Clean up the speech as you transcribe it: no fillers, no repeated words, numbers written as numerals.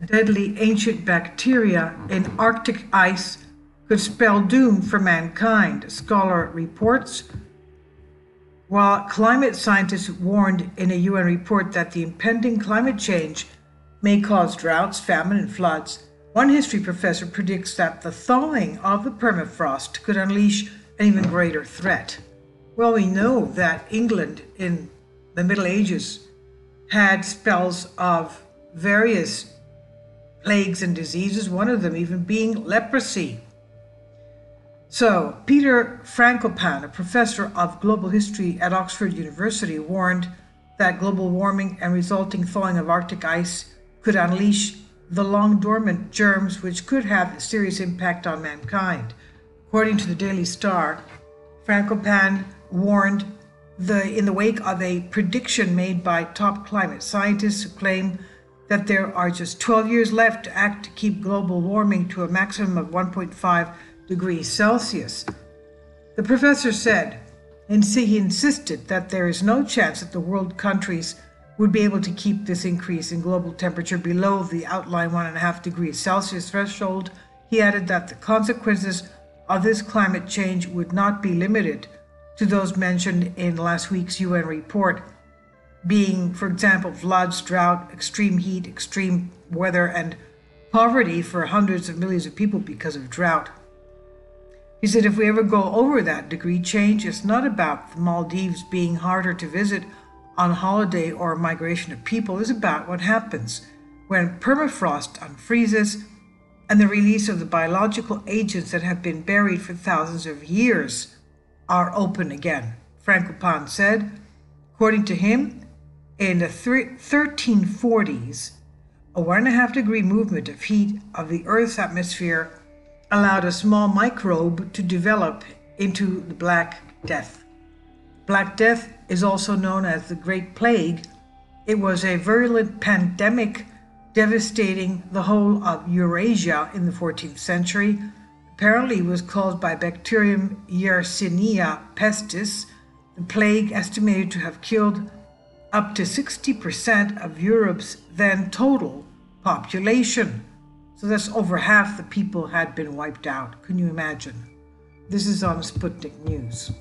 deadly ancient bacteria in Arctic ice could spell doom for mankind, scholar reports. While climate scientists warned in a UN report that the impending climate change may cause droughts, famine, and floods, one history professor predicts that the thawing of the permafrost could unleash an even greater threat. Well, we know that England in the Middle Ages had spells of various plagues and diseases, one of them even being leprosy. So, Peter Frankopan, a professor of global history at Oxford University, warned that global warming and resulting thawing of Arctic ice could unleash the long-dormant germs which could have a serious impact on mankind. According to the Daily Star, Frankopan warned in the wake of a prediction made by top climate scientists who claim that there are just 12 years left to act to keep global warming to a maximum of 1.5 degrees Celsius. The professor said, and he insisted that there is no chance that the world countries would be able to keep this increase in global temperature below the outlined 1.5 degrees Celsius threshold. He added that the consequences of this climate change would not be limited to those mentioned in last week's UN report, being, for example, floods, drought, extreme heat, extreme weather, and poverty for hundreds of millions of people because of drought. He said if we ever go over that degree change, it's not about the Maldives being harder to visit on holiday or migration of people. It's about what happens when permafrost unfreezes and the release of the biological agents that have been buried for thousands of years are open again. Frankopan said, according to him, in the 1340s, a 1.5 degree movement of heat of the Earth's atmosphere allowed a small microbe to develop into the Black Death. Black Death is also known as the Great Plague. It was a virulent pandemic devastating the whole of Eurasia in the 14th century. Apparently it was caused by bacterium Yersinia pestis, the plague estimated to have killed up to 60% of Europe's then total population. So that's over half the people had been wiped out. Can you imagine? This is on Sputnik News.